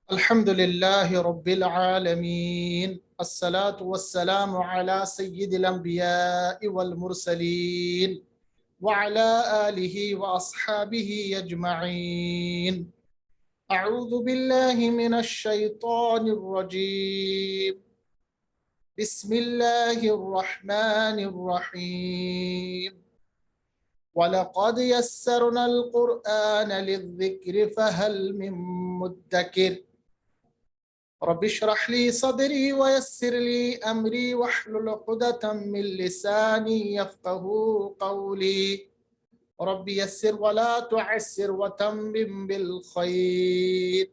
الحمد لله رب العالمين الصلاة والسلام على سيد الأنبياء والمرسلين وعلى آله وأصحابه أجمعين. أعوذ بالله من الشيطان الرجيم. بسم الله الرحمن الرحيم. وَلَقَدْ يَسَّرْنَا الْقُرْآنَ لِلذِّكْرِ فَهَلْ مِن مُّدَّكِرٍ رب اشرح لي صدري ويسر لي أمري واحلل عقدة من لساني يفقهوا قولي رب يسر ولا تعسر وتمم بالخير.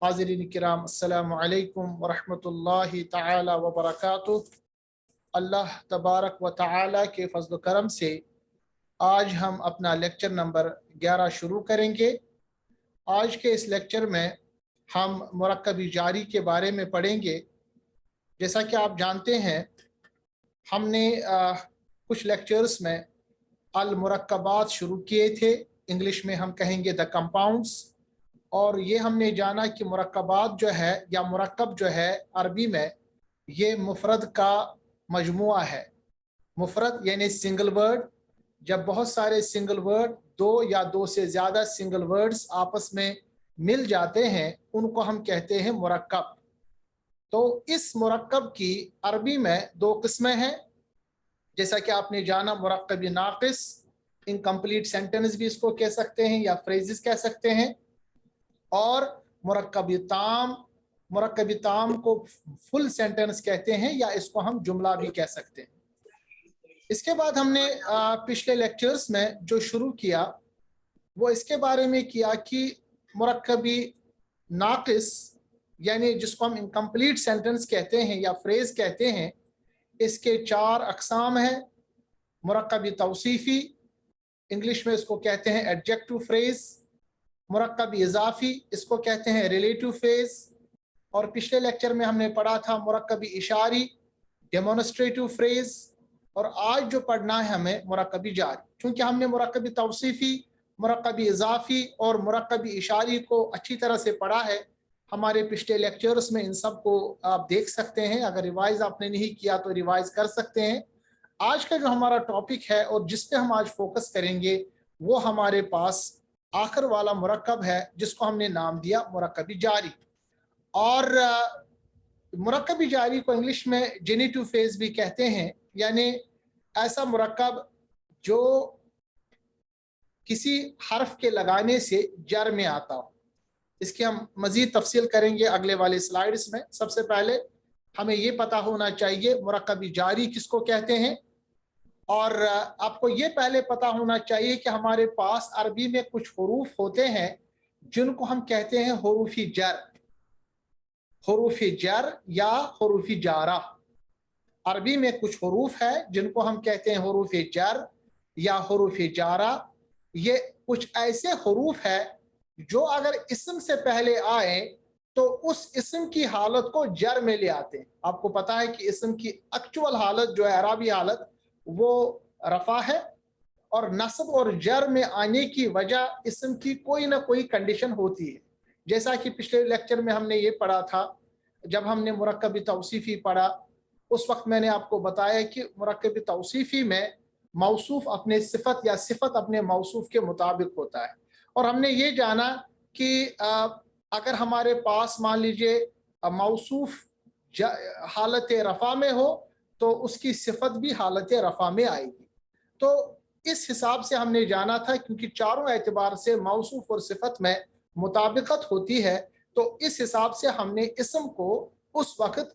حاضرین کرام، السلام علیکم ورحمۃ اللہ تعالی وبرکاتہ۔ اللہ تبارک و تعالی کے فضل و کرم سے آج ہم اپنا لیکچر نمبر 11 شروع کریں گے۔ آج کے اس لیکچر میں ہم مرکب جاری کے بارے میں پڑھیں گے۔ جیسا کہ آپ جانتے ہیں، ہم نے کچھ لیکچرز میں المرکبات شروع کیے تھے، انگلش میں ہم کہیں گے دا کمپاؤنڈز، اور یہ ہم نے جانا کہ مرکبات جو ہے یا مرکب جو ہے عربی میں یہ مفرد کا مجموعہ ہے۔ مفرد یعنی سنگل ورڈ، جب بہت سارے سنگل ورڈ، دو یا دو سے زیادہ سنگل ورڈز آپس میں مل جاتے ہیں، ان کو ہم کہتے ہیں مرکب۔ تو اس مرکب کی عربی میں دو قسمیں ہیں، جیسا کہ آپ نے جانا مرکب ناقص، انکمپلیٹ سینٹنس بھی اس کو کہہ سکتے ہیں یا فریزز کہہ سکتے ہیں، اور مرکب تام۔ مرکب تام کو فل سینٹنس کہتے ہیں یا اس کو ہم جملہ بھی کہہ سکتے ہیں۔ اس کے بعد ہم نے پچھلے لیکچرز میں جو شروع کیا وہ اس کے بارے میں کیا کہ مرکبی ناقص یعنی جس کو ہم انکمپلیٹ سینٹنس کہتے ہیں یا فریز کہتے ہیں، اس کے 4 اقسام ہیں۔ مرکبی توصیفی، انگلش میں اس کو کہتے ہیں ایڈجیکٹو فریز۔ مرکبی اضافی، اس کو کہتے ہیں ریلیٹو فریز۔ اور پچھلے لیکچر میں ہم نے پڑھا تھا مرکبی اشاری، ڈیمونسٹریٹو فریز۔ اور آج جو پڑھنا ہے ہمیں مرکبی جاری۔ چونکہ ہم نے مرکبی توصیفی، مرکبی اضافی اور مرکبی اشاری کو اچھی طرح سے پڑھا ہے ہمارے پچھلے لیکچرز میں، ان سب کو آپ دیکھ سکتے ہیں۔ اگر ریوائز آپ نے نہیں کیا تو ریوائز کر سکتے ہیں۔ آج کا جو ہمارا ٹاپک ہے اور جس پہ ہم آج فوکس کریں گے وہ ہمارے پاس آخر والا مرکب ہے، جس کو ہم نے نام دیا مرکبی جاری۔ اور مرکبی جاری کو انگلش میں جینیٹو فیز بھی کہتے ہیں، یعنی ایسا مرکب جو کسی حرف کے لگانے سے جر میں آتا ہو۔ اس کی ہم مزید تفصیل کریں گے اگلے والے سلائیڈز میں۔ سب سے پہلے ہمیں یہ پتا ہونا چاہیے مرکبی جاری کس کو کہتے ہیں، اور آپ کو یہ پہلے پتا ہونا چاہیے کہ ہمارے پاس عربی میں کچھ حروف ہوتے ہیں جن کو ہم کہتے ہیں حروف جر، حروف جر یا حروف جارہ۔ عربی میں کچھ حروف ہے جن کو ہم کہتے ہیں حروف جر یا حروف جارہ۔ یہ کچھ ایسے حروف ہے جو اگر اسم سے پہلے آئے تو اس اسم کی حالت کو جر میں لے آتے ہیں۔ آپ کو پتا ہے کہ اسم کی ایکچوئل حالت جو ہے اعرابی حالت وہ رفع ہے، اور نصب اور جر میں آنے کی وجہ اسم کی کوئی نہ کوئی کنڈیشن ہوتی ہے۔ جیسا کہ پچھلے لیکچر میں ہم نے یہ پڑھا تھا، جب ہم نے مرکبی توصیفی پڑھا اس وقت میں نے آپ کو بتایا کہ مرکبی توصیفی میں موصوف اپنے صفت یا صفت اپنے موصوف کے مطابق ہوتا ہے۔ اور ہم نے یہ جانا کہ اگر ہمارے پاس مان لیجئے موصوف حالت رفع میں ہو تو اس کی صفت بھی حالت رفع میں آئے گی۔ تو اس حساب سے ہم نے جانا تھا، کیونکہ چاروں اعتبار سے موصوف اور صفت میں مطابقت ہوتی ہے، تو اس حساب سے ہم نے اسم کو اس وقت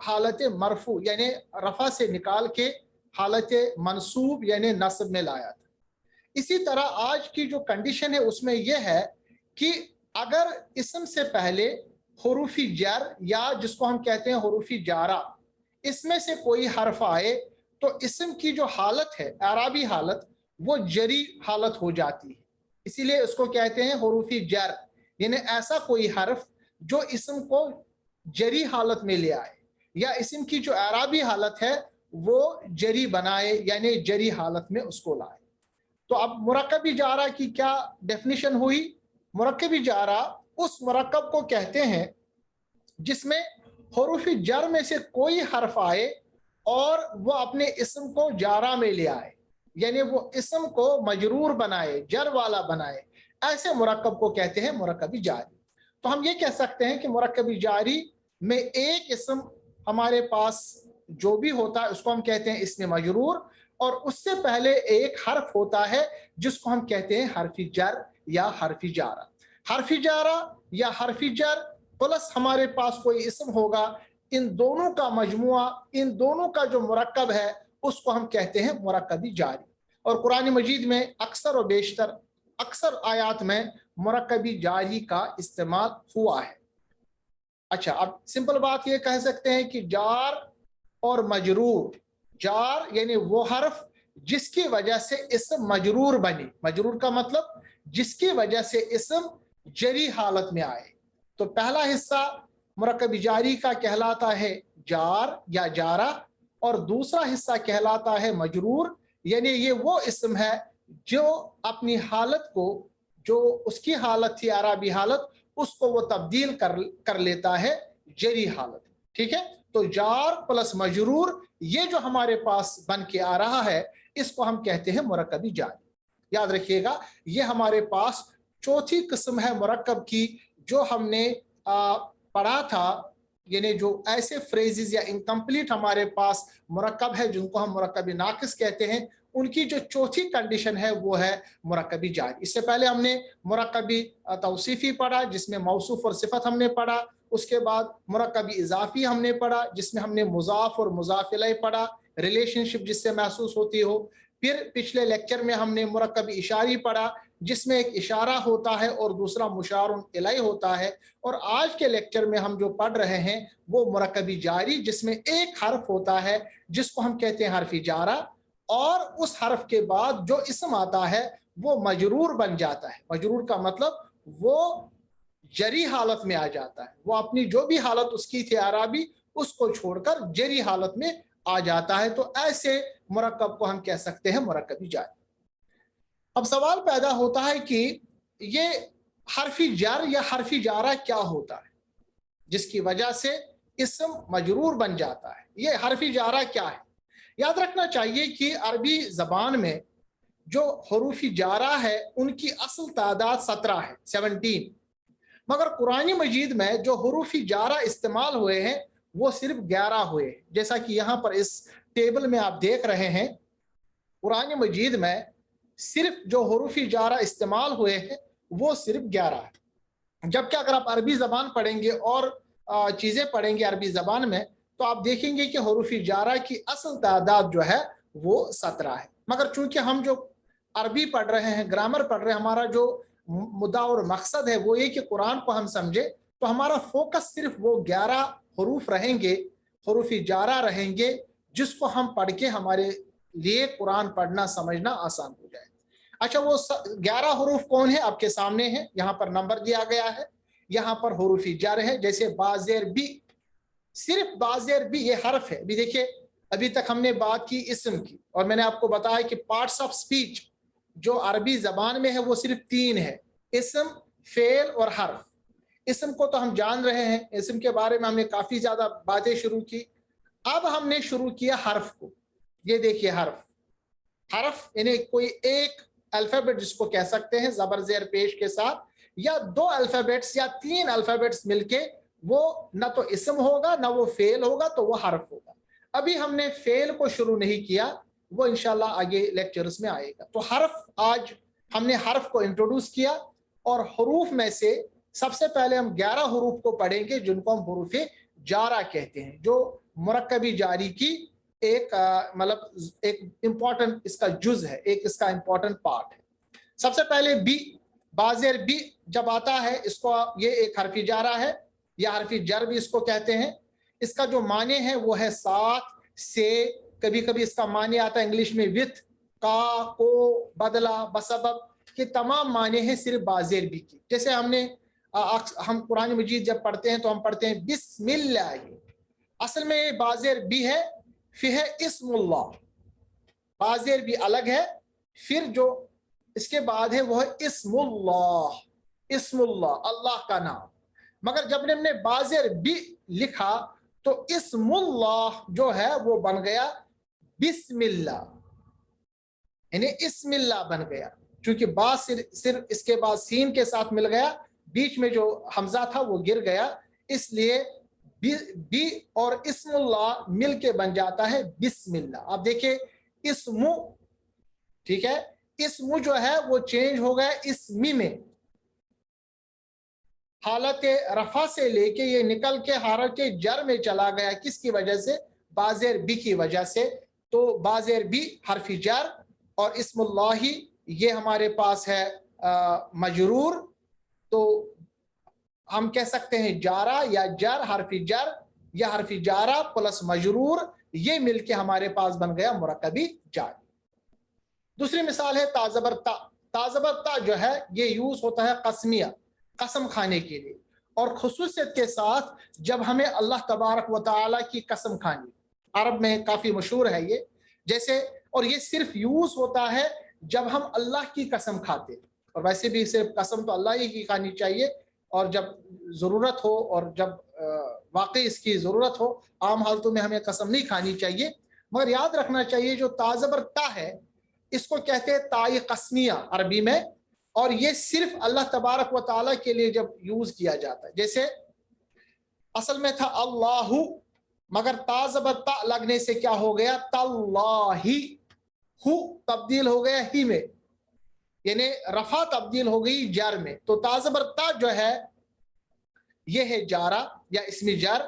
حالت مرفوع یعنی رفع سے نکال کے حالت منصوب یعنی نصب میں لایا تھا۔ اسی طرح آج کی جو کنڈیشن ہے اس میں یہ ہے کہ اگر اسم سے پہلے حروف جر یا جس کو ہم کہتے ہیں حروف جارہ، اس میں سے کوئی حرف آئے تو اسم کی جو حالت ہے اعرابی حالت وہ جری حالت ہو جاتی ہے۔ اسی لیے اس کو کہتے ہیں حروف جر، یعنی ایسا کوئی حرف جو اسم کو جری حالت میں لے آئے یا اسم کی جو اعرابی حالت ہے وہ جری بنائے، یعنی جری حالت میں اس کو لائے۔ تو اب مرکبی جارہ کی کیا ڈیفینیشن ہوئی؟ مرکبی جارہ उस मुरक्कब को कहते हैं जिसमें हरूफ जर में से कोई हर्फ आए और वो अपने इसम को जारा में ले आए, यानी वो इसम को मजरूर बनाए, जर वाला बनाए, ऐसे मुरक्कब को कहते हैं मुरक्कब जारी। तो हम ये कह सकते हैं कि मुरक्कब जारी में एक इसम हमारे पास जो भी होता है उसको हम कहते हैं इसमें मजरूर, और उससे पहले एक हर्फ होता है जिसको हम कहते हैं हर्फी जर या हर्फी जारा। हर्फी जारा या हर्फी जर प्लस हमारे पास कोई इसम होगा, इन दोनों का मजमुआ, इन दोनों का जो मुरक्कब है उसको हम कहते हैं मुरक्कबी जारी। और कुरान मजीद में अक्सर और बेशतर अक्सर आयात में मुरक्कबी जारी का इस्तेमाल हुआ है। अच्छा, अब सिंपल बात ये कह सकते हैं कि जार और मजरूर, जार यानी वो हर्फ जिसकी वजह से इसम मजरूर बने, मजरूर का मतलब जिसकी वजह से इसम जरी हालत में आए। तो पहला हिस्सा मुरक्कब जारी का कहलाता है जार या जारा, और दूसरा हिस्सा कहलाता है मजरूर, यानी ये वो इसम है जो अपनी हालत को, जो उसकी हालत थी अरबी हालत, उसको वो तब्दील कर लेता है जरी हालत। ठीक है, तो जार प्लस मजरूर ये जो हमारे पास बन के आ रहा है इसको हम कहते हैं मुरक्कबी जारी। याद रखिएगा, ये हमारे पास चौथी किस्म है मुरक्कब की जो हमने पढ़ा था, यानी जो ऐसे फ्रेजेस या इनकम्प्लीट हमारे पास मुरक्कब है जिनको हम मुरक्कबी नाकिस कहते हैं, उनकी जो चौथी कंडीशन है वो है मुरक्कबी जारी। इससे पहले हमने मुरक्कबी तौसीफी पढ़ा जिसमें मौसूफ और सिफत हमने पढ़ा, उसके बाद मुरक्कबी इजाफी हमने पढ़ा जिसमें हमने मुजाफ और मुजाफ इलैह पढ़ा, रिलेशनशिप जिससे महसूस होती हो। फिर पिछले लेक्चर में हमने मुरक्कबी इशारी पढ़ा जिसमें एक इशारा होता है और दूसरा मुशारुन इलैह होता है। और आज के लेक्चर में हम जो पढ़ रहे हैं वो मुरक्कबी जारी जिसमें एक हर्फ होता है जिसको हम कहते हैं हर्फी जारा, और उस हर्फ के बाद जो इसम आता है वो मजरूर बन जाता है। मजरूर का मतलब वो जरी हालत में आ जाता है, वो अपनी जो भी हालत उसकी थी अरबी उसको छोड़कर जरी हालत में आ जाता है। तो ऐसे मुरक्कब को हम कह सकते हैं मुरक्कबी जारी। अब सवाल पैदा होता है कि ये हर्फी जर या हर्फी जारा क्या होता है जिसकी वजह से इसम मजरूर बन जाता है, ये हर्फी जारा क्या है। याद रखना चाहिए कि अरबी जबान में जो हरूफी जारा है उनकी असल तादाद 17 है, 17, मगर कुरानी मजीद में जो हरूफी जारा इस्तेमाल हुए हैं वो सिर्फ 11 हुए। जैसा कि यहाँ पर इस टेबल में आप देख रहे हैं, कुरानी मजीद में सिर्फ जो हरूफी जारा इस्तेमाल हुए हैं वो सिर्फ 11 है। जबकि अगर आप अरबी जबान पढ़ेंगे और चीजें पढ़ेंगे अरबी जबान में तो आप देखेंगे कि हरूफी जारा की असल तादाद जो है वो 17 है। मगर चूंकि हम जो अरबी पढ़ रहे हैं, ग्रामर पढ़ रहे हैं, हमारा जो मुद्दा और मकसद है वो ये कि कुरान को हम समझे, तो हमारा फोकस सिर्फ वो 11 हरूफ रहेंगे, हरूफी जारा रहेंगे, जिसको हम पढ़ के हमारे लिए कुरान पढ़ना समझना आसान हो जाए। अच्छा, वो 11 हरूफ कौन है? आपके सामने है, यहाँ पर नंबर दिया गया है, यहाँ पर हरूफी जर है, जैसे बाजेर बी, सिर्फ बाजेर बी ये हर्फ है। अभी देखिए, अभी तक हमने बात की इसम की, और मैंने आपको बताया कि पार्ट्स ऑफ स्पीच जो अरबी जबान में है वो सिर्फ 3 है, इसम, फेल और हर्फ। इसम को तो हम जान रहे हैं, इसम के बारे में हमने काफी ज्यादा बातें शुरू की। अब हमने शुरू किया हर्फ को। ये देखिए हर्फ, हर्फ यानी कोई एक अल्फाबेट जिसको कह सकते हैं जबर जेर पेश के साथ, या 2 अल्फाबेट्स या 3 अल्फाबेट्स मिलके वो न तो इसम होगा ना वो फेल होगा, तो वो हर्फ होगा। अभी हमने फेल को शुरू नहीं किया, वो इंशाल्लाह आगे लेक्चर्स में आएगा। तो हर्फ, आज हमने हर्फ को इंट्रोड्यूस किया, और हरूफ में से सबसे पहले हम 11 हरूफ को पढ़ेंगे जिनको हम हरूफ जारा कहते हैं, जो मुरक्कबी जारी की एक मतलब एक इंपॉर्टेंट इसका जुज है, एक इसका इंपॉर्टेंट पार्ट है। सबसे पहले बी, बाजेर बी जब आता है, इसको ये एक हर्फी जारा है या हर्फी जर भी इसको कहते हैं। इसका जो माने है वो है साथ, से, कभी कभी इसका माने आता है इंग्लिश में विथ, का, को, बदला, बसबब, के तमाम माने हैं सिर्फ बाजेर बी की। जैसे हम कुरान मजीद जब पढ़ते हैं तो हम पढ़ते हैं बिस्मिल्लाह, असल में बाजेर बी है, फिर है इस्मुल्लाह, बाजेर भी अलग है, फिर जो इसके बाद है वो है इस्मुल्लाह, اسم اللہ، اللہ کا نام، مگر جب ہم نے بازر بھی لکھا تو اسم اللہ جو ہے وہ بن گیا بسم اللہ، یعنی اسم اللہ بن گیا، چونکہ با صرف اس کے بعد سین کے ساتھ مل گیا، بیچ میں جو حمزہ تھا وہ گر گیا، اس لیے بی اور اسم اللہ مل کے بن جاتا ہے بسم اللہ۔ آپ دیکھیں اسم، ٹھیک ہے، اسم جو ہے وہ چینج ہو گیا اسمی میں، حالت رفع سے لے کے یہ نکل کے حالت جر میں چلا گیا، کس کی وجہ سے؟ بازر بی کی وجہ سے۔ تو بازر بی حرف جر اور اسم اللہ یہ ہمارے پاس ہے مجرور، تو ہم کہہ سکتے ہیں جارہ یا جر، حرف جر یا حرف جارہ پلس مجرور، یہ مل کے ہمارے پاس بن گیا مرکبی جاری۔ دوسری مثال ہے تا زبر تا۔ تا زبر تا جو ہے یہ یوز ہوتا ہے قسمیہ، قسم کھانے کے لیے، اور خصوصیت کے ساتھ جب ہمیں اللہ تبارک و تعالیٰ کی قسم کھانی، عرب میں کافی مشہور ہے یہ، جیسے، اور یہ صرف یوز ہوتا ہے جب ہم اللہ کی قسم کھاتے، اور ویسے بھی صرف قسم تو اللہ ہی کی کھانی چاہیے، اور جب ضرورت ہو اور جب واقعی اس کی ضرورت ہو، عام حالتوں میں ہمیں قسم نہیں کھانی چاہیے، مگر یاد رکھنا چاہیے جو تا زبر تا ہے اس کو کہتے ہیں تائی قسمیہ عربی میں، اور یہ صرف اللہ تبارک و تعالیٰ کے لیے جب یوز کیا جاتا ہے، جیسے اصل میں تھا اللہ، مگر تا زبر تا لگنے سے کیا ہو گیا؟ تاللہ، ہو تبدیل ہو گیا ہی میں، یعنی رفع تبدیل ہو گئی جار میں، تو تا زبر تا جو ہے یہ ہے جارہ یا اسم جار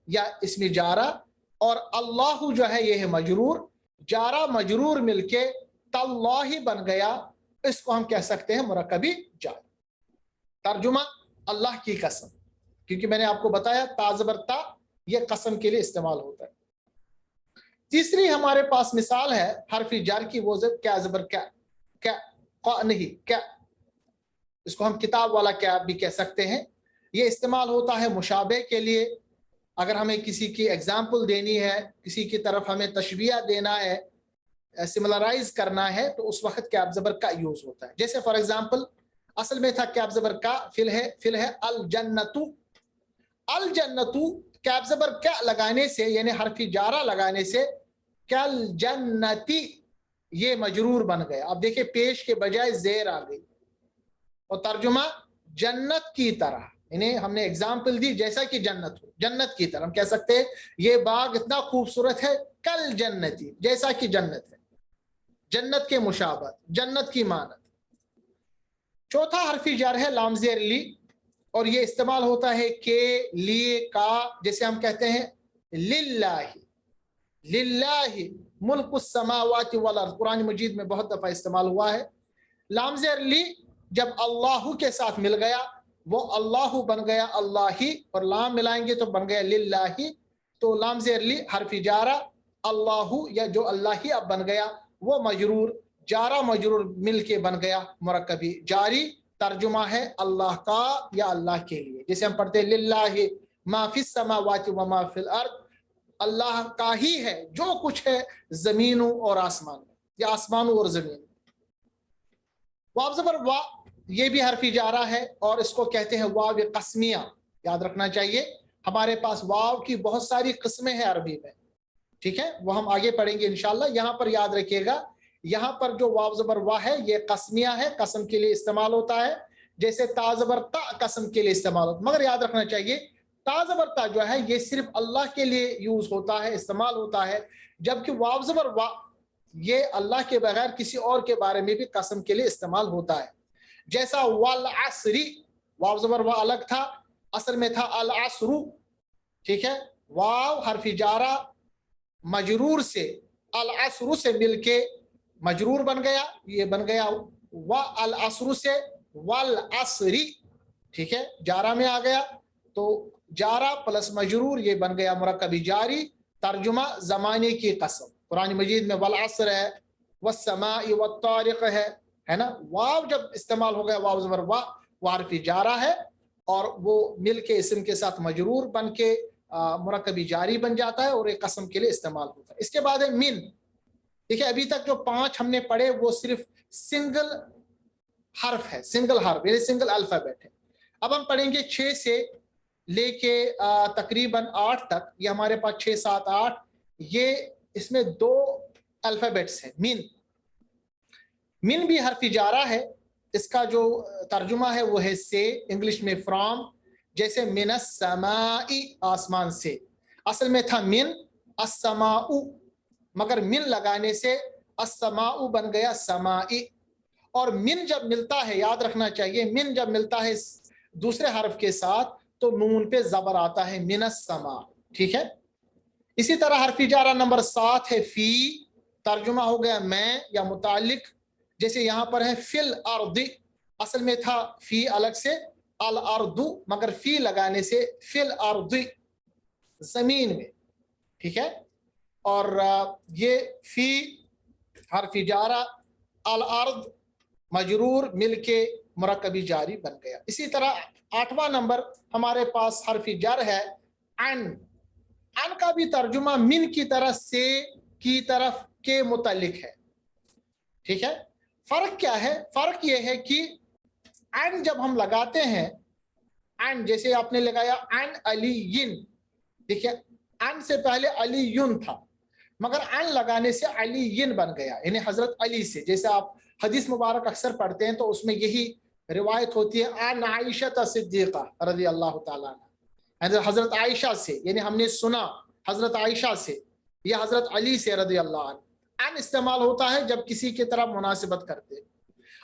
یا اسم جارہ، اور اللہ جو ہے یہ ہے مجرور، جارہ مجرور مل کے تاللہ بن گیا، اس کو ہم کہہ سکتے ہیں مرکبی جار۔ ترجمہ اللہ کی قسم، کیونکہ میں نے آپ کو بتایا تا زبر تا یہ قسم کے لیے استعمال ہوتا ہے۔ تیسری ہمارے پاس مثال ہے حرف جار کی، وہ کیا زبر کیا، کیا نہیں کیا، اس کو ہم کتاب والا کیا بھی کہہ سکتے ہیں، یہ استعمال ہوتا ہے مشابہ کے لیے، اگر ہمیں کسی کی ایگزامپل دینی ہے، کسی کی طرف ہمیں تشبیہ دینا ہے، سملرائز کرنا ہے، تو اس وقت کیاب زبر کا یوز ہوتا ہے۔ جیسے فار ایگزامپل اصل میں تھا کیاب زبر کا، فل ہے الجنتو، الجنتو کیاب زبر کیا لگانے سے، یعنی حرف جارہ لگانے سے کل جنتی یہ مجرور بن گیا۔ اب دیکھیں پیش کے بجائے زیر آ گئی، اور ترجمہ جنت کی طرح، یعنی ہم نے ایگزامپل دی جیسا کہ جنت ہو، جنت کی طرح ہم کہہ سکتے ہیں یہ باغ اتنا خوبصورت ہے کل جنتی، جیسا کہ جنت ہے، جنت کے مشابہت، جنت کی مانند۔ چوتھا حرف جر ہے لام زیر لی، اور یہ استعمال ہوتا ہے کے، لیے، کا، جیسے ہم کہتے ہیں للہ، للہ ملک السماوات والارض، قرآن مجید میں بہت دفعہ استعمال ہوا ہے۔ لام زیر لی جب اللہ کے ساتھ مل گیا وہ اللہ بن گیا اللہ، اور لام ملائیں گے تو بن گیا للہ، تو لام زیر لی حرف جارہ، اللہ یا جو اللہ اب بن گیا وہ مجرور، جارہ مجرور مل کے بن گیا مرکبی جاری۔ ترجمہ ہے اللہ کا یا اللہ کے لیے، جیسے ہم پڑھتے ہیں للہ ما فی السماوات و ما فی الارض، اللہ کا ہی ہے جو کچھ ہے زمینوں اور آسمان میں، یا آسمانوں اور زمین۔ واو زبر وا یہ بھی حرف جارہ ہے، اور اس کو کہتے ہیں واو قسمیہ، یاد رکھنا چاہیے ہمارے پاس واو کی بہت ساری قسمیں ہیں عربی میں، ٹھیک ہے، وہ ہم آگے پڑھیں گے انشاءاللہ۔ یہاں پر یاد رکھیے گا، یہاں پر جو واو زبر وا ہے یہ قسمیہ ہے، قسم کے لیے استعمال ہوتا ہے، جیسے تا زبر تا قسم کے لیے استعمال ہوتا ہے، مگر یاد رکھنا چاہیے تا زبر تا جو ہے یہ صرف اللہ کے لیے یوز ہوتا ہے، استعمال ہوتا ہے، جبکہ واو زبر وا یہ اللہ کے بغیر کسی اور کے بارے میں بھی قسم کے لیے استعمال ہوتا ہے۔ جیسا والعصری، واو زبر وا الگ تھا، اصل میں تھا العصر، ٹھیک ہے، واو حرف جارہ مجرور سے، العصر سے مل کے مجرور بن گیا، یہ بن گیا والعصر سے والعصری، ٹھیک ہے، جارہ میں آ گیا، تو جارہ پلس مجرور یہ بن گیا مرکبی جاری۔ ترجمہ زمانے کی قسم، قرآن مجید میں والعصر ہے، والسماء والطارق ہے نا، واو جب استعمال ہو گیا واو زبر وا، وہ حرف جارہ ہے، اور وہ مل کے اسم کے ساتھ مجرور بن کے مرکبی جاری بن جاتا ہے، اور ایک قسم کے لیے استعمال ہوتا ہے۔ اس کے بعد ہے من۔ دیکھیں ابھی تک جو 5 ہم نے پڑھے وہ صرف سنگل حرف ہے, سنگل حرف, یعنی سنگل الفابیٹ ہے. اب ہم پڑھیں گے 6 سے لے کے تقریباً 8 تک. یہ ہمارے پاس 6 7 8, یہ اس میں 2 الفابیٹس ہیں. من بھی حرف جارہ ہے, اس کا جو ترجمہ ہے وہ ہے سے, انگلش میں فرام. جیسے من السماء, آسمان سے, اصل میں تھا من السماء, مگر من لگانے سے السماء بن گیا سمائی. اور من جب ملتا ہے, یاد رکھنا چاہیے, من جب ملتا ہے دوسرے حرف کے ساتھ تو نون پہ زبر آتا ہے, من السماء. ٹھیک ہے. اسی طرح حرف جارہ نمبر 7 ہے فی, ترجمہ ہو گیا میں یا متعلق. جیسے یہاں پر ہے فی الارض, اصل میں تھا فی الگ سے الارض, مگر فی لگانے سے فی الارض, زمین میں. ٹھیک ہے. اور یہ فی حرف جارہ الارض مجرور مل کے مرکبی جاری بن گیا. اسی طرح 8واں نمبر ہمارے پاس حرف جر ہے ان. ان کا بھی ترجمہ من کی طرح سے کی طرف کے متعلق ہے. ٹھیک ہے. فرق کیا ہے؟ فرق یہ ہے کہ ان جب ہم لگاتے ہیں, ان جیسے آپ نے لگایا ان علیین, دیکھیں ان سے پہلے علیون تھا, مگر ان لگانے سے علیین بن گیا, یعنی حضرت علی سے. جیسے آپ حدیث مبارک اکثر پڑھتے ہیں تو اس میں یہی روایت ہوتی ہے ان عائشہ صدیقہ رضی اللہ تعالیٰ عنہ, حضرت عائشہ سے, یعنی ہم نے سنا حضرت عائشہ سے یا حضرت علی سے رضی اللہ عنہ. ان استعمال ہوتا ہے جب کسی کی طرف مناسبت کرتے.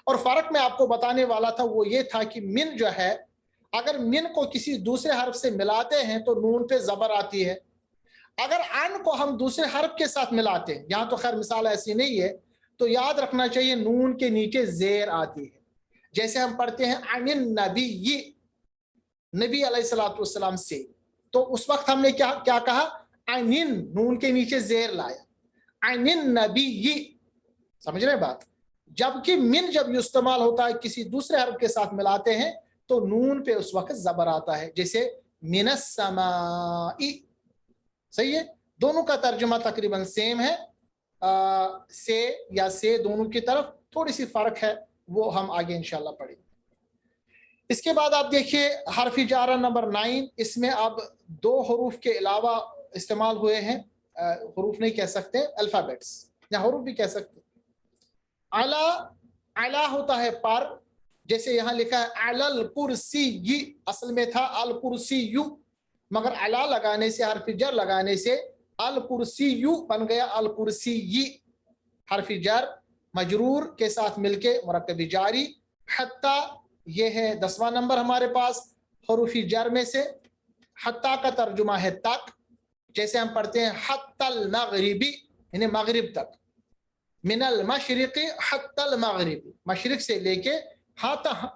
اور فرق میں آپ کو بتانے والا تھا وہ یہ تھا کہ من جو ہے, اگر من کو کسی دوسرے حرف سے ملاتے ہیں تو نون پہ زبر آتی ہے. اگر ان کو ہم دوسرے حرف کے ساتھ ملاتے ہیں, یہاں تو خیر مثال ایسی نہیں ہے, تو یاد رکھنا چاہیے نون کے نیچے زیر آتی ہے. جیسے ہم پڑھتے ہیں عن النبی, نبی علیہ الصلوۃ والسلام سے, تو اس وقت ہم نے کیا کہا, عن, نون کے نیچے زیر لایا, عن النبی. سمجھ رہے بات؟ جبکہ من جب یہ استعمال ہوتا ہے کسی دوسرے حرف کے ساتھ ملاتے ہیں تو نون پہ اس وقت زبر آتا ہے, جیسے من السماء. صحیح ہے. دونوں کا ترجمہ تقریباً سیم ہے, سے یا سے دونوں کی طرف تھوڑی سی فرق ہے, وہ ہم آگے انشاءاللہ پڑھیں گے. اس کے بعد آپ دیکھیے حرف جارہ نمبر 9, اس میں اب 2 حروف کے علاوہ استعمال ہوئے ہیں, حروف نہیں کہہ سکتے, الفابیٹس یا حروف بھی کہہ سکتے. اعلی ہوتا ہے پر, جیسے یہاں لکھا ہے علی الکرسی, اصل میں تھا الکرسی, مگر اعلی لگانے سے, حرف جر لگانے سے الکرسی بن گیا الکرسی. حرف جر مجرور کے ساتھ مل کے مرکبی جاری. حتی, یہ ہے 10واں نمبر ہمارے پاس حروف جر میں سے. حتی کا ترجمہ ہے تک, جیسے ہم پڑھتے ہیں حتی المغربی, یعنی مغرب تک. من المشرق حتی المغرب, مشرق سے لے کے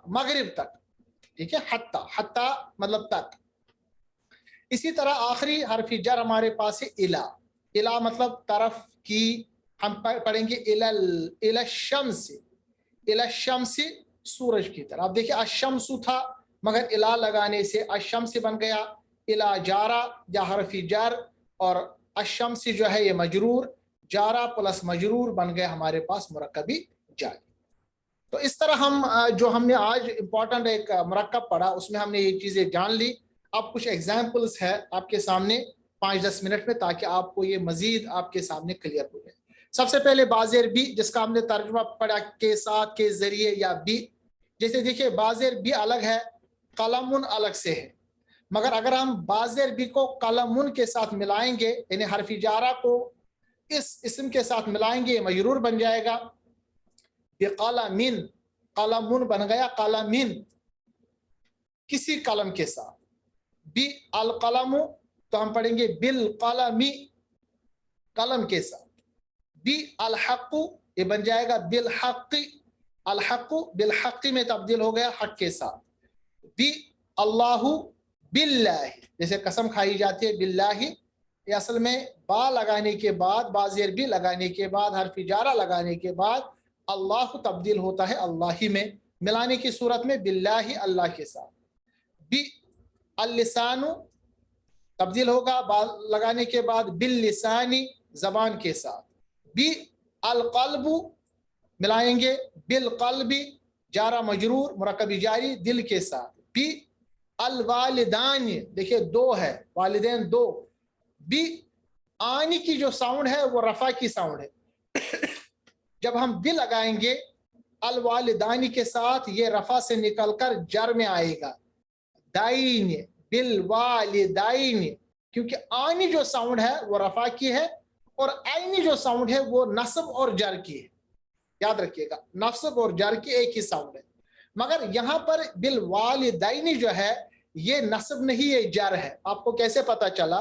مغرب تک. ٹھیک ہے. حتی, حتی مطلب تک. اسی طرح آخری حرف جر ہمارے پاس ہے الا. الا مطلب طرف کی. ہم پڑھیں گے الی الشمس, الی الشمس سورج کی طرف. اب دیکھیں الشمس تھا مگر الا لگانے سے الشمس بن گیا. الا جارہ یا حرف جر, اور الشمس جو ہے یہ مجرور, جارہ پلس مجرور بن گیا ہمارے پاس مرکبی جاری. تو اس طرح ہم نے آج امپورٹنٹ ایک مرکب پڑھا, اس میں ہم نے یہ چیزیں جان لی. اب کچھ ایگزامپلس ہے آپ کے سامنے 5-10 منٹ میں, تاکہ آپ کو یہ مزید آپ کے سامنے کلیئر ہو جائے. سب سے پہلے بازیر بی, جس کا ہم نے ترجمہ پڑھا کے ساتھ, کے ذریعے یا بی. جیسے دیکھیے بازیر بی الگ ہے, قلمن الگ سے ہے, مگر اگر ہم بازیر بی کو قلمن کے ساتھ ملائیں گے, یعنی حرف جارہ کو اس اسم کے ساتھ ملائیں گے, مجرور بن جائے گا. بقلمن, قلمن بن گیا قلمن, کسی قلم کے ساتھ. بی القلم, تو ہم پڑھیں گے بالقلم, قلم کے ساتھ. بی الحق, یہ بن جائے گا بالحق, الحق بالحق میں تبدیل ہو گیا حق کے ساتھ. بی اللہ باللہ, جیسے قسم کھائی جاتی ہے باللہ, یہ اصل میں با لگانے کے بعد, بازیر بھی لگانے کے بعد, حرف جارہ لگانے کے بعد اللہ تبدیل ہوتا ہے اللہ میں, ملانے کی صورت میں باللہ, اللہ کے ساتھ. بی اللسان تبدیل ہوگا با لگانے کے بعد باللسانی, زبان کے ساتھ. بی القلب ملائیں گے بالقلب, जारा मजरूर मुरक्कब जारी दिल के साथ। बी अल वालिदान, देखिए दो है, वालिदैन दो। बी आनी की जो साउंड है वो रफा की साउंड है। जब हम बी लगाएंगे अल वालिदानी के साथ, ये रफा से निकलकर जर में आएगा, दाइन बिल वालिदाइन, क्योंकि आनी जो साउंड है वो रफा की है और आइनी जो साउंड है वो नस्ब और जर की है। याद रखिएगा, नस्ब और जर की एक ही साउंड है, मगर यहाँ पर बिल वालिदाइनी जो है ये नस्ब नहीं, ये जर है। आपको कैसे पता चला?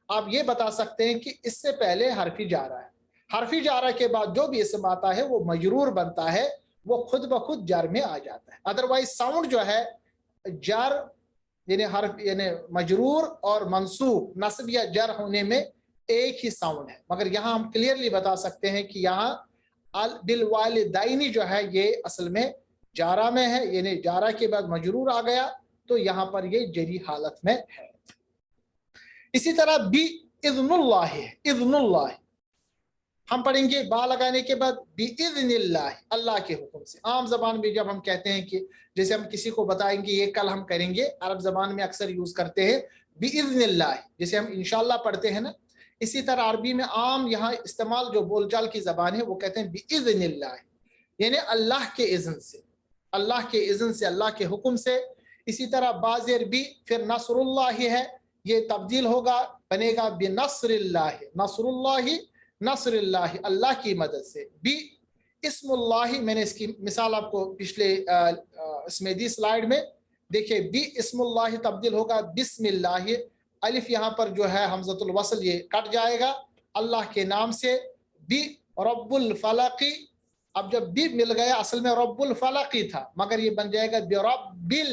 आप ये बता सकते हैं कि इससे पहले हरफी जारा है, हरफी जारा के बाद जो भी इसम आता है वो मजरूर बनता है, वो खुद ब खुद जर में आ जाता है। अदरवाइज साउंड जो है जर यानी हर्फ यानी मजरूर और मंसूब नस्ब या जर होने में एक ही साउंड है, मगर यहाँ हम क्लियरली बता सकते हैं कि यहाँ अल बिल वालिदाइनी जो है ये असल में जारा में है, यानी जारा के बाद मजरूर आ गया तो यहाँ पर ये जरी हालत में है। इसी तरह बी इज़्नुल्लाह है, इज़्नुल्लाह हम पढ़ेंगे बा लगाने के बाद बिइज़्निल्लाह, अल्लाह के हुक्म से। आम जबान में जब हम कहते हैं कि जैसे हम किसी को बताएंगे ये कल हम करेंगे, अरब जबान में अक्सर यूज करते हैं बिइज़्निल्लाह, जैसे हम इंशाअल्लाह पढ़ते हैं ना, इसी तरह अरबी में आम यहाँ इस्तेमाल जो बोलचाल की जबान है वो कहते हैं बिइज़्निल्लाह, यानी अल्लाह के इज़्न से, अल्लाह के इज़्न से, अल्लाह के हुक्म से। इसी तरह बाज़ेर बी, फिर नसरुल्लाह है, ये तब्दील होगा, बनेगा बिनस्रिल्लाह, नसरुल्लाह नसरुल्लाह, अल्लाह की मदद से। बी इस्मुल्लाह, मैंने इसकी मिसाल आपको पिछले इसमें दी स्लाइड में, देखिए बी इस्मुल्लाह तब्दील होगा बिस्मिल्लाह, अलिफ यहाँ पर जो है हमजतुल वसल ये कट जाएगा, अल्लाह के नाम से। बी रब्बुल फलकी, अब जब बी मिल गया असल में रब्बुल फलकी था, मगर ये बन जाएगा बिरब्बिल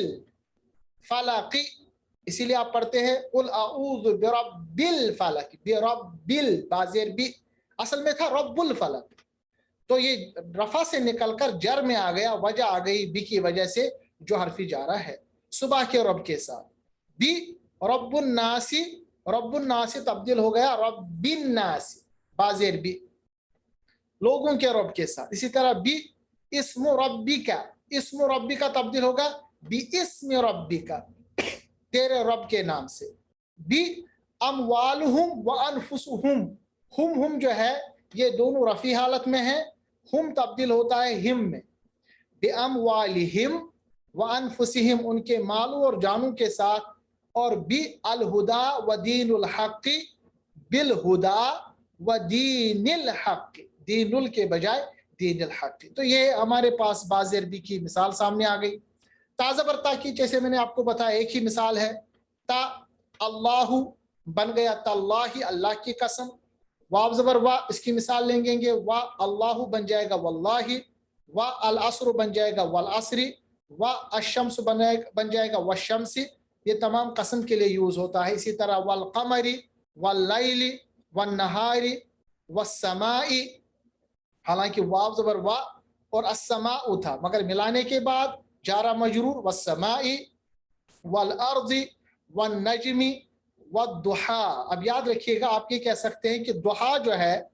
फलकी, इसीलिए आप पढ़ते हैं कुल अऊज़ु बिरब्बिल फलक, बिरब्बिल बाज़ेर बी, असल में था रब्बुल फलक, तो ये रफा से निकलकर जर में आ गया, वजह आ गई बी की वजह से जो हरफी जारा है सुबह के रब के साथ। बी रब्बुन नासी, रब्बुन नासी तब्दील हो गया रब्बिन नासी, बाज़ेर बी, लोगों के रब के साथ। इसी तरह बी इस्मु रब्बिका, इस्मु रब्बिका तब्दील होगा बी इस्मि रब्बिका, तेरे रब के नाम से। बी अमवालुहुम व अनफुसुहुम, हुम जो है ये दोनों रफी हालत में है, हुम तब्दील होता है हिम में। बे अमवालिहिम व अनफुसिहिम, उनके मालों और जानों के साथ। और बी अल हुदा व दीनुल हक़, बिल हुदा व दीनिल हक़, दीनुल के बजाय दीनिल हक़। तो ये हमारे पास बाज़ेर बी की मिसाल सामने आ गई। ताज़ा बरता की जैसे मैंने आपको बताया एक ही मिसाल है, ता अल्लाहु बन गया तल्लाही, अल्लाह की कसम। वाव ज़बर वा, इसकी मिसाल लेंगे, वा अल्लाहु बन जाएगा वल्लाही, वा अल असर बन जाएगा वल असरी, वा अशम्स बन जाएगा वशम्सी, ये तमाम कसम के लिए यूज होता है। इसी तरह वल कमरी वल लैली वन नहारी वस्समाई, हालांकि वाव ज़बर वा और अस्समाउ था, मगर मिलाने के बाद जारा मजरूर वस्समाई वल अर्ज़ी वन नजमी वद्दुहा। अब याद रखिएगा, आप ये कह सकते हैं कि दुहा जो है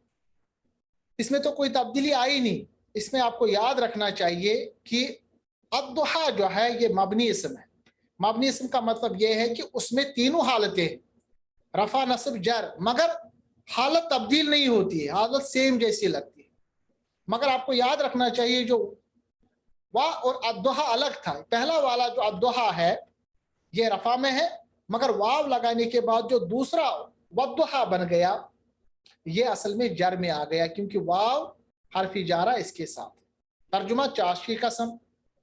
इसमें तो कोई तब्दीली आई नहीं, इसमें आपको याद रखना चाहिए कि अद्दुहा जो है ये मबनी इसम है। मबनी इसम का मतलब ये है कि उसमें तीनों हालतें रफा नस्ब जर, मगर हालत तब्दील नहीं होती है, हालत सेम जैसी लगती है। मगर आपको याद रखना चाहिए जो वा और अद्दुहा अलग था, पहला वाला जो अद्दुहा है ये रफा में है, मगर वाव लगाने के बाद जो दूसरा वद्दुहा बन गया ये असल में जर में आ गया, क्योंकि वाव हरफी जारा इसके साथ। तर्जुमा चाश की कसम।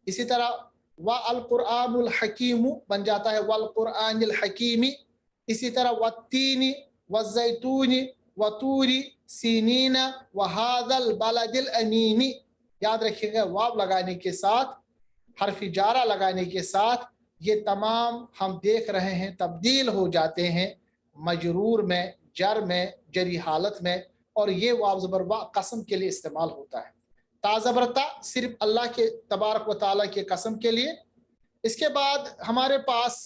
इसी तरह व अल कुरआनुल हकीमु बन जाता है वल कुरआनिल हकीमी। इसी तरह वत्तीनी वज़ैतूनी वतूरी सीनीना व हादल बलदिल अमीनी। याद रखिएगा, वाव लगाने के साथ, हरफी जारा लगाने के साथ ये तमाम हम देख रहे हैं तब्दील हो जाते हैं मजरूर में, जर में, जरी हालत में, और ये वाव ज़बर वा कसम के लिए इस्तेमाल होता है। ताज़ा बरता सिर्फ अल्लाह के तबारक व तआला के कसम के लिए। इसके बाद हमारे पास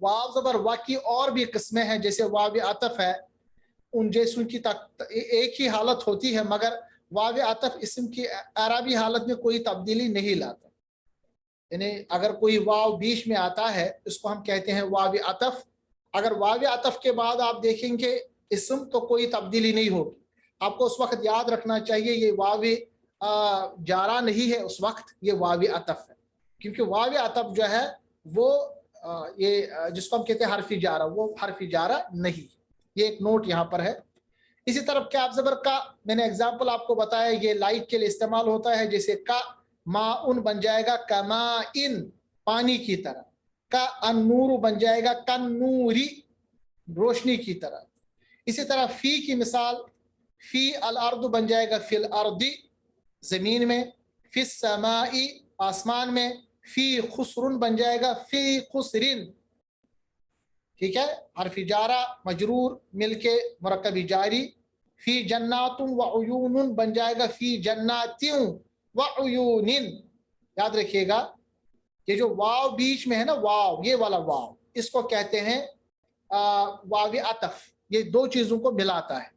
वाव ज़बर वा की और भी किस्में हैं, जैसे वाव अतफ है, उन जैसों की एक ही हालत होती है, मगर वाव अतफ इसम की अरबी हालत में कोई तब्दीली नहीं लाता, यानी अगर कोई वाव बीच में आता है इसको हम कहते हैं वाव अतफ। अगर वाव अतफ के बाद आप देखेंगे इसम तो कोई तब्दीली नहीं होगी। आपको उस वक्त याद रखना चाहिए ये वाव जारा नहीं है, उस वक्त ये वाव अतफ है, क्योंकि वाव अतफ जो है वो ये जिसको हम कहते हैं हरफी जारा, वो हरफी जारा नहीं। ये एक नोट यहाँ पर है। इसी तरफ कैफ ज़बर का मैंने एग्जाम्पल आपको बताया, ये लाइक के लिए इस्तेमाल होता है, जैसे का माउन बन जाएगा कमा इन, पानी की तरह। का अन्नूर बन जाएगा कन्नूरी, रोशनी की तरह। इसी तरह फी की मिसाल, फी अल अर्द बन जाएगा फिल अर्दी, जमीन में। फी समाई, आसमान में। फी खुसरुन बन जाएगा फी खुसरिन, ठीक है, हरफी जारा मजरूर मिलके मुरक्कबी जारी। फी जन्नातुम व उयूनुन बन जाएगा फी जन्नातियों व उयूनिन। याद रखिएगा ये जो वाव बीच में है ना, वाव, ये वाला वाव, इसको कहते हैं वाव अतफ, ये दो चीजों को मिलाता है।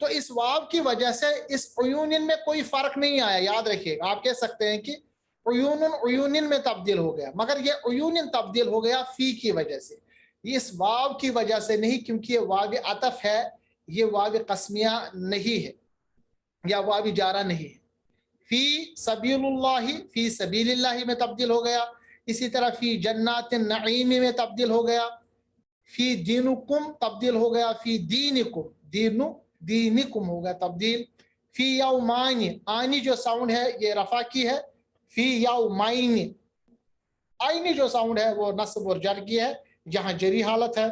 तो इस वाव की वजह से इस उयूनिन में कोई फर्क नहीं आया। याद रखिएगा, आप कह सकते हैं कि उयूनुन उयूनिन में तब्दील हो गया, मगर ये उयूनिन तब्दील हो गया फी की वजह से, इस वाव की वजह से नहीं, क्योंकि ये वाव अतफ है, ये वाव कस्मिया नहीं है या वाव जारा नहीं है। फी सबीलुल्लाही, फी सबीलिल्लाही में तब्दील हो गया। इसी तरह फी जन्नातिन नईमी में तब्दील हो गया। फी दीनुकुम तब्दील हो गया फी दीनिकुम, दीनु दीनिकुम हो गया तब्दील। फी यौमानी, आनी जो साउंड है ये रफा की है। फी यौमाइनी, आईनी जो साउंड है वो नस्ब और जर की है, जहां जरी हालत है।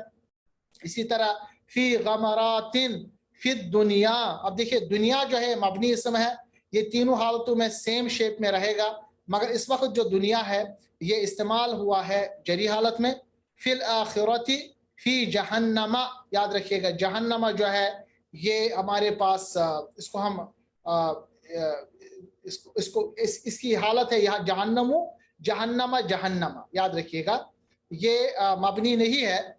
इसी तरह फी गमरातिन फी दुनिया, अब देखिए दुनिया जो है मबनी इसम है, ये तीनों हालतों में सेम शेप में रहेगा, मगर इस वक्त जो दुनिया है ये इस्तेमाल हुआ है जरी हालत में। फिल आखिरती फी जहन्नमा, याद रखिएगा जहन्नमा जो है ये हमारे पास इसको हम इसकी हालत है यहाँ जहन्नमु जहन्नमा जहन्नमा, याद रखिएगा ये मबनी नहीं है,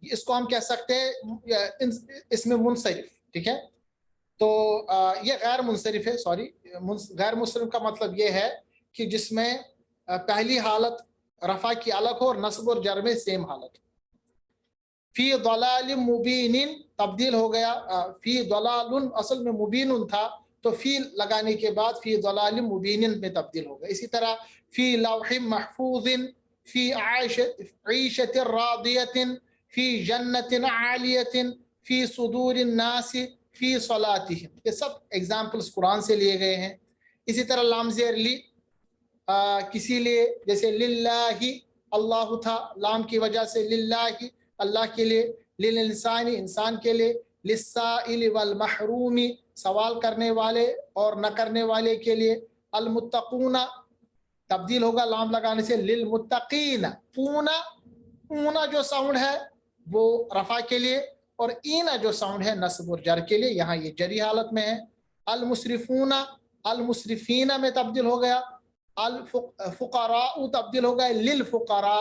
इसको हम कह सकते हैं इसमें मुनसरिफ, ठीक है। तो ये गैर मुनसरिफ है, सॉरी, गैर मुनसरिफ का मतलब ये है कि जिसमें पहली हालत रफा की अलग हो और नस्ब और जर में सेम हालत। फी दलालिम मुबीनिन तब्दील हो गया, फी दलालुन असल में मुबीनुन था, तो फी लगाने के बाद फी दलालिम मुबीनिन में तब्दील हो गया। इसी तरह फी लौहिम महफूजिन, फी ईशतिन रादियतिन, फी जन्नतिन आलियतिन, फी सुदूरिन नासी, फी सलातिहिम, ये सब एग्जाम्पल्स कुरान से लिए गए हैं। इसी तरह लाम ज़ेर ली, किसी लिए, जैसे लिल्लाही, अल्लाह था, लाम की वजह से लिल्लाही, अल्लाह के लिए। लिल इंसानी, इंसान के लिए। लिस्साइल वल महरूमी, सवाल करने वाले और न करने वाले के लिए। अल मुत्तकूना तब्दील होगा लाम लगाने से लिल मुत्तकीना, ऊना, ऊना जो साउंड है वो रफा के लिए, और ईना जो साउंड है नस्ब और जर के लिए, यहाँ ये जरी हालत में है। अल मुसरिफूना, अल मुसरिफीना में तब्दील हो गया। अल फुकराउ तब्दील हो गया लिल फुकरा,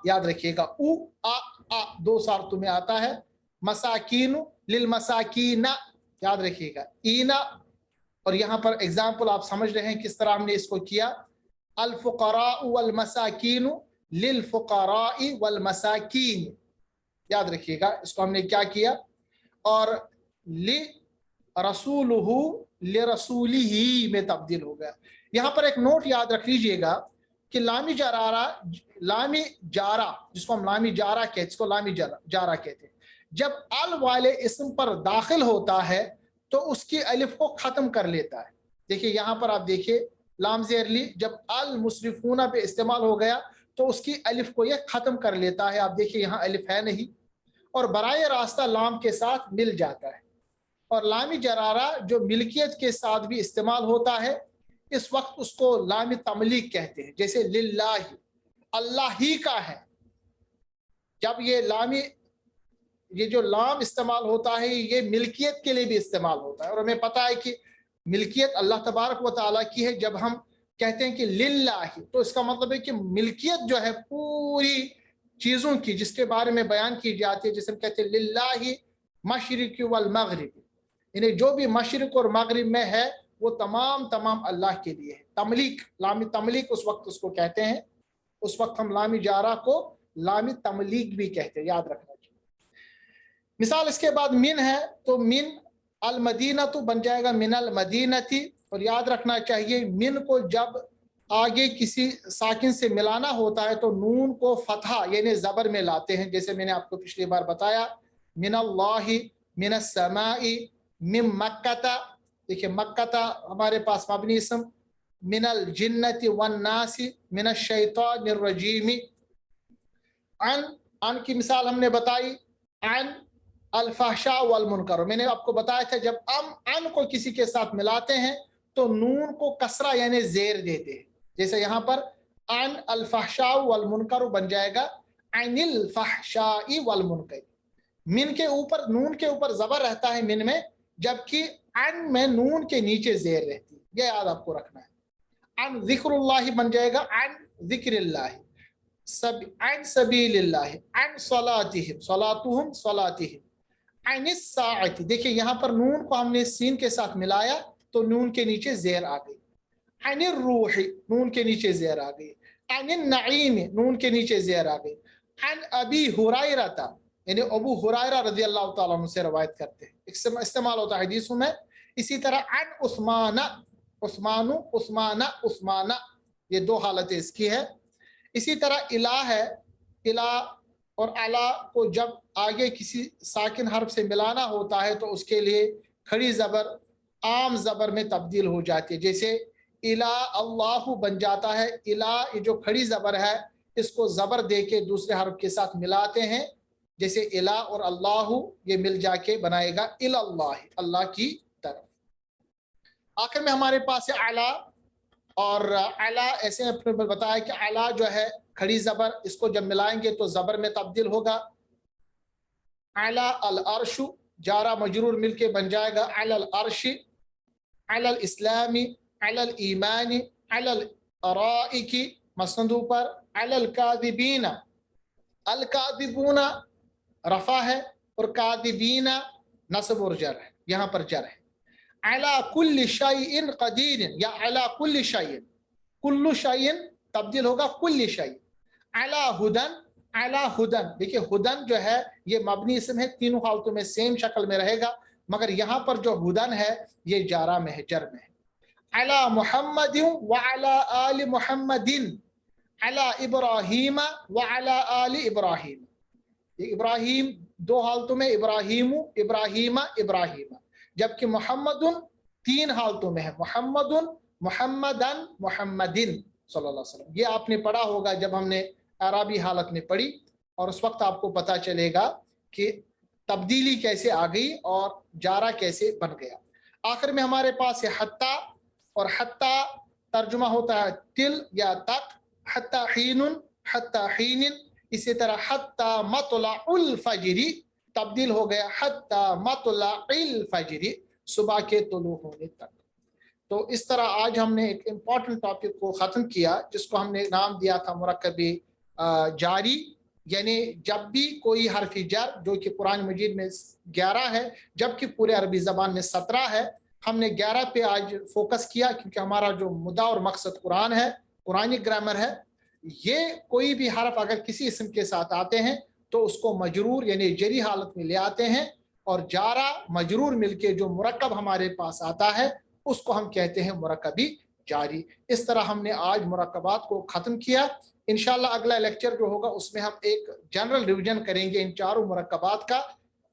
याद रखिएगा उ आ दो सार्तों में आता है। मसाकीनु लिल मसाकीना, याद रखिएगा ईना, और यहाँ पर एग्जाम्पल आप समझ रहे हैं किस तरह हमने इसको किया। अल फुकराउ वल मसाकीनु लिल फुकराई वल मसाकीन, याद रखिएगा इसको हमने क्या किया। और लि रसूलुहु ले रसूलिही में तब्दील हो गया। यहाँ पर एक नोट याद रख लीजिएगा कि लामी जारा जिसको हम लामी जारा कहते, इसको लामी जारा कहते हैं, जब अल वाले इसम पर दाखिल होता है तो उसकी अलिफ को खत्म कर लेता है। देखिए यहाँ पर आप देखिए लाम ज़ेर ली जब अल मुसरिफूना पे इस्तेमाल हो गया तो उसकी अलिफ को यह खत्म कर लेता है। आप देखिए यहाँ अलिफ है नहीं, और बराए रास्ता लाम के साथ मिल जाता है। और लामी जरारा जो मिल्कियत के साथ भी इस्तेमाल होता है, इस वक्त उसको लामी तमलीक कहते हैं। जैसे लिल्लाही, अल्लाह ही का है, जब ये जो लाम इस्तेमाल होता है ये मिल्कियत के लिए भी इस्तेमाल होता है। और हमें पता है कि मिल्कियत अल्लाह तबारक व तआला की है। जब हम कहते हैं कि लिल्लाही, तो इसका मतलब है कि मिल्कियत जो है पूरी चीज़ों की जिसके बारे में बयान की जाती है, जिसे हम कहते हैं लिल्लाही मशरिकी वल मगरिबी, यानी जो भी मशरिक और मगरिब में है वो तमाम अल्लाह के लिए है। तमलीक, लामी तमलीक उस वक्त उसको कहते हैं, उस वक्त हम लामी जारा को लामी तमलीक भी कहते हैं, याद रखना चाहिए। मिसाल इसके बाद मिन है तो मिन अल मदीना तो बन जाएगा मिन अल मदीना थी। और याद रखना चाहिए मिन को जब आगे किसी साकिन से मिलाना होता है तो नून को फतहा यानी जबर में लाते हैं, जैसे मैंने आपको पिछली बार बताया मिनल्लाहि मिनस्समाई मिन मक्कता। देखिए मक्कता हमारे पास मबनी इसम, मिनल जिन्नति वन नासी मिनश शैतानिर रजीमी। अन की मिसाल हमने बताई अन अल फहशा वल मुनकर। मैंने आपको बताया था जब अन को किसी के साथ मिलाते हैं तो नून को कसरा यानी जेर देते हैं, जैसे यहाँ पर अन अल फहशा वल मुनकर बन जाएगा अनिल फहशाई वल मुनकर। मिन के ऊपर नून के ऊपर जबर रहता है मिन में, जबकि अन में नून के नीचे जेर रहती है, यह याद आपको रखना है। अन जिक्रुल्लाह बन जाएगा अन जिक्रिल्लाह, सब अन सबीलिल्लाह, अन सलातिहिम सलातुहुम सलातिहिम, अनिस साअति। देखिए यहाँ पर नून को हमने सीन के साथ मिलाया तो नून के नीचे जेर आ गई। अनिर रूही नून के नीचे जेर आ गई। अनिन नईम नून के नीचे जेर आ गई। अन अबी हुरैरा यानी अबू हुरैरा रज़ी अल्लाह तआला अन्हु से रवायत करते हैं, इस्तेमाल होता है हदीसों में। इसी तरह अन उस्माना उस्मानु उस्माना उस्माना, ये दो हालतें इसकी है। इसी तरह इला है, इला और अला को जब आगे किसी साकिन हर्फ से मिलाना होता है तो उसके लिए खड़ी जबर आम जबर में तब्दील हो जाती है, जैसे इला अल्लाहु बन जाता है। इला ये जो खड़ी जबर है इसको जबर दे के दूसरे हर्फ के साथ मिलाते हैं, जैसे इला और अल्लाहु ये मिल जाके बनाएगा इलल्लाह, अल्लाह की तरफ। आखिर में हमारे पास है अला, और अला ऐसे अपने बताया कि अला जो है खड़ी जबर, इसको जब मिलाएंगे तो जबर में तब्दील होगा। अला अल अर्शु जारा मजरूर मिलके बन जाएगा अलल अर्शी, अलल इस्लामी, अलल ईमानी, अलल अराइकी मसंदू पर, अलल कादिबीना। अल कादिबूना रफा है और कादिबीना नस्ब और जर है, यहाँ पर जर है। अला कुल्ली शैइन कदीर या अला कुल्ली शैइन, कुल्लु शैइन तब्दील होगा कुल्ली शैइन। अला हुदन, अला हुदन, देखिए हुदन जो है ये मबनी इसम है, तीनों हालतों में सेम शक्ल में रहेगा, मगर यहाँ पर जो हुदन है ये जारा में है, जर में है। अला मुहम्मदिन व अला आलि मुहम्मदिन, अला इब्राहीम व अला आलि इब्राहीम। इब्राहीम दो हालतों में इब्राहीमु इब्राहीमा इब्राहीमा, जबकि मुहम्मदुन तीन हालतों में है, मुहम्मदुन मुहम्मदन मुहम्मदिन सल्लल्लाहु अलैहि वसल्लम। ये आपने पढ़ा होगा जब हमने अरबी हालत में पढ़ी, और उस वक्त आपको पता चलेगा कि तब्दीली कैसे आ गई और जारा कैसे बन गया। आखिर में हमारे पास है हत्ता, और हत्ता तर्जुमा होता है तिल या तक, हत्ता हीनुन हत्ता हीनिन। इसी तरह हत्ता मतलउल फजरी तब्दील हो गया हत्ता मतलउल फजरी, सुबह के तुलू होने तक। तो इस तरह आज हमने एक इम्पॉर्टेंट टॉपिक को ख़त्म किया, जिसको हमने नाम दिया था मुरक्कबी जारी, यानी जब भी कोई हरफी जर, जो कि कुरान मजीद में 11 है जबकि पूरे अरबी ज़बान में 17 है, हमने 11 पे आज फोकस किया क्योंकि हमारा जो मुद्दा और मकसद कुरान है, कुरानी ग्रामर है। ये कोई भी हरफ अगर किसी इसम के साथ आते हैं तो उसको मजरूर यानी जरी हालत में ले आते हैं, और जारा मजरूर मिलके जो मुरक्कब हमारे पास आता है उसको हम कहते हैं मुरक्कबी जारी। इस तरह हमने आज मुरक्कबात को ख़त्म किया। इंशाल्लाह अगला लेक्चर जो होगा उसमें हम एक जनरल रिवीजन करेंगे इन चारों मुरक्कबात का,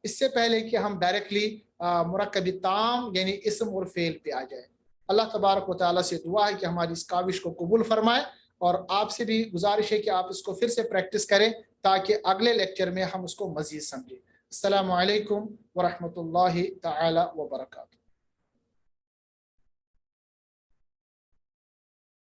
इससे पहले कि हम डायरेक्टली मुरक्कबी ताम यानी इसम और फेल पे आ जाए। अल्लाह तबारक व तआला से दुआ है कि हमारी इस काविश को कबूल फरमाए, और आपसे भी गुजारिश है कि आप इसको फिर से प्रैक्टिस करें ताकि अगले लेक्चर में हम उसको मज़ीद समझें। अस्सलामु अलैकुम व रहमतुल्लाहि तआला व बरकातहू।